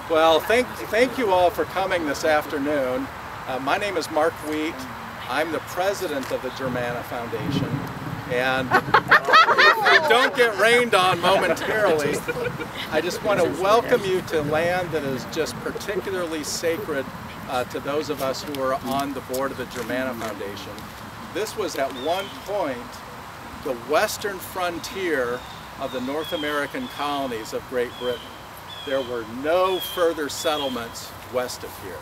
Well, thank you all for coming this afternoon. My name is Marc Wheat. I'm the president of the Germanna Foundation. And if you don't get rained on momentarily, I just want to welcome you to land that is just particularly sacred to those of us who are on the board of the Germanna Foundation. This was at one point the western frontier of the North American colonies of Great Britain. There were no further settlements west of here.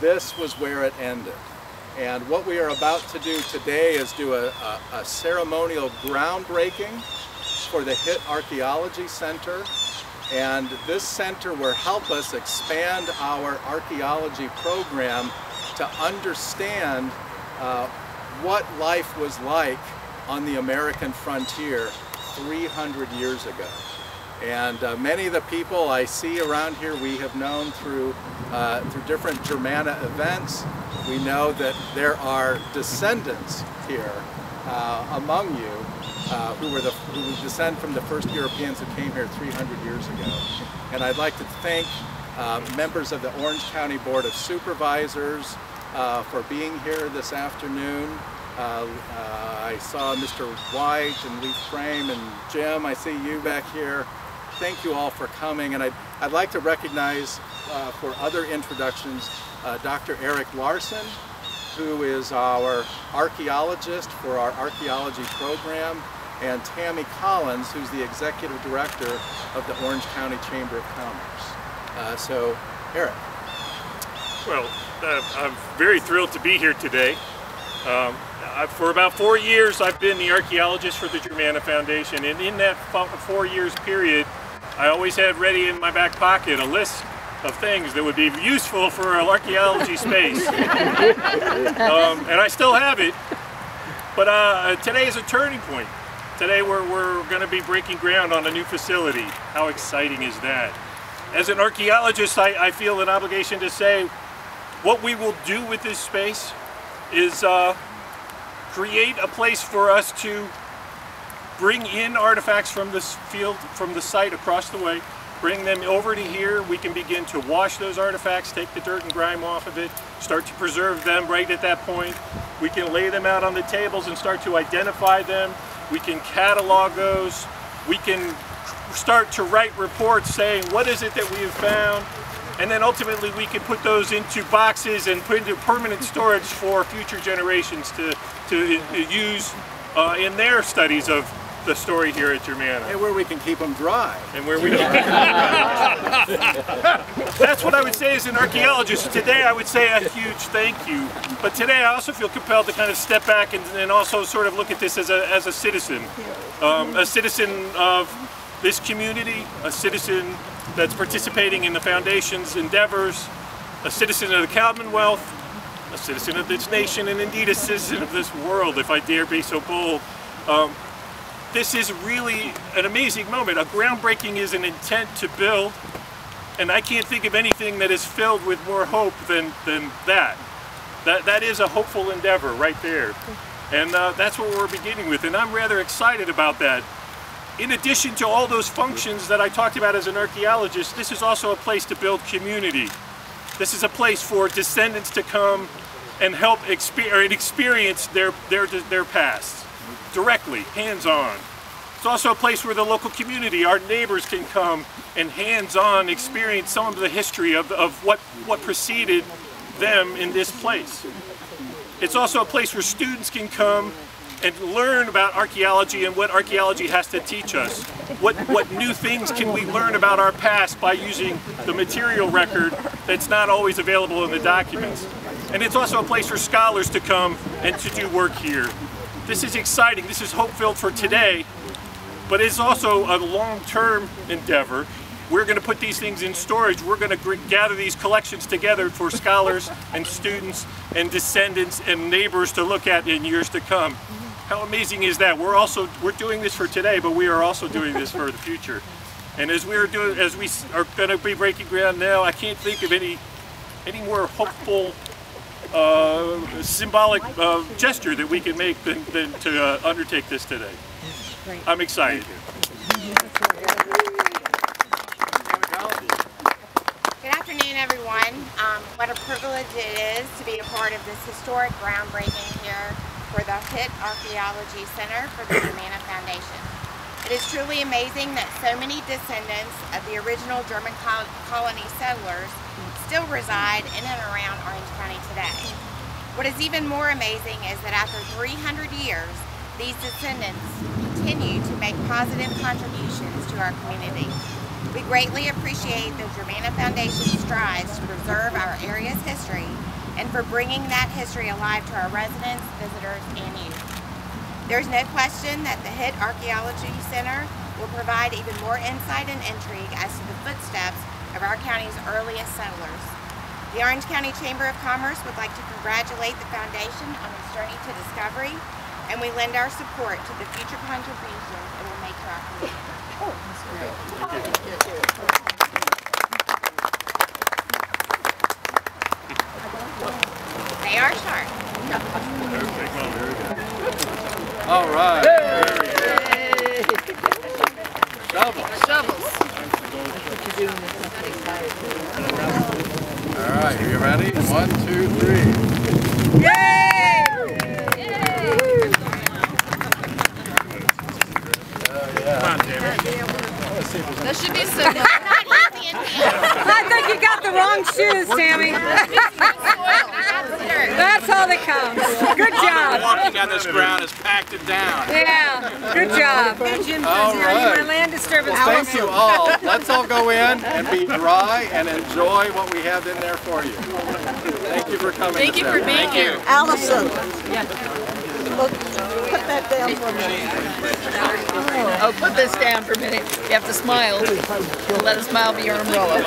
This was where it ended. And what we are about to do today is do a ceremonial groundbreaking for the Hitt Archaeology Center. And this center will help us expand our archaeology program to understand what life was like on the American frontier 300 years ago. And many of the people I see around here we have known through different Germanna events. We know that there are descendants here among you who descend from the first Europeans who came here 300 years ago. And I'd like to thank members of the Orange County Board of Supervisors for being here this afternoon. I saw Mr. White and Lee Frame and Jim, I see you back here. Thank you all for coming, and I'd like to recognize for other introductions Dr. Eric Larsen, who is our archaeologist for our archaeology program, and Tammy Collins, who's the executive director of the Orange County Chamber of Commerce. So, Eric. Well, I'm very thrilled to be here today. For about 4 years I've been the archaeologist for the Germanna Foundation, and in that 4 years period I always had ready in my back pocket a list of things that would be useful for an archaeology space. And I still have it, but today is a turning point. Today we're going to be breaking ground on a new facility. How exciting is that? As an archaeologist, I feel an obligation to say what we will do with this space is create a place for us to bring in artifacts from this field, from the site across the way, bring them over to here. We can begin to wash those artifacts, take the dirt and grime off of it, start to preserve them right at that point. We can lay them out on the tables and start to identify them. We can catalog those. We can start to write reports saying what is it that we have found, and then ultimately we can put those into boxes and put into permanent storage for future generations to use in their studies of the story here at Germanna. And where we can keep them dry. And where we can That's what I would say as an archaeologist. Today I would say a huge thank you. But today I also feel compelled to kind of step back and also sort of look at this as a citizen. A citizen of this community, a citizen that's participating in the Foundation's endeavors, a citizen of the Commonwealth, a citizen of this nation, and indeed a citizen of this world, if I dare be so bold. This is really an amazing moment. A groundbreaking is an intent to build, and I can't think of anything that is filled with more hope than that. That is a hopeful endeavor right there. And that's what we're beginning with, and I'm rather excited about that. In addition to all those functions that I talked about as an archaeologist, this is also a place to build community. This is a place for descendants to come and help experience their past directly, hands-on. It's also a place where the local community, our neighbors, can come and hands-on experience some of the history of what preceded them in this place. It's also a place where students can come and learn about archaeology and what archaeology has to teach us. What new things can we learn about our past by using the material record that's not always available in the documents. And it's also a place for scholars to come and to do work here. This is exciting, this is hope-filled for today, but it's also a long-term endeavor. We're going to put these things in storage. We're going to gather these collections together for scholars and students and descendants and neighbors to look at in years to come. How amazing is that? We're doing this for today, but we are also doing this for the future. And as we are going to be breaking ground now, I can't think of any more hopeful, symbolic gesture that we can make than to undertake this today. I'm excited. Good What a privilege it is to be a part of this historic groundbreaking here for the Hitt Archaeology Center for the Germanna Foundation. It is truly amazing that so many descendants of the original German colony settlers still reside in and around Orange County today. What is even more amazing is that after 300 years, these descendants continue to make positive contributions to our community. We greatly appreciate the Germanna Foundation strives to preserve our area's history and for bringing that history alive to our residents, visitors, and youth. There's no question that the Hitt Archaeology Center will provide even more insight and intrigue as to the footsteps of our county's earliest settlers. The Orange County Chamber of Commerce would like to congratulate the Foundation on its journey to discovery, and we lend our support to the future contributions it will make to our community. They are sharp. All right. Shovels. All right, are you ready? 1, 2, 3. Yay! Come on, Tammy. That should be so good. I think you got the wrong shoes, Tammy. That's all that counts. Good job. Walking on this ground has packed it down. Yeah, good job. All right. My land disturbance. Well, thank you all. Let's all go in and be dry and enjoy what we have in there for you. Thank you for coming. Thank you for being here. Allison. Look, put that down for a minute. Oh, put this down for a minute. You have to smile. Let a smile be your umbrella.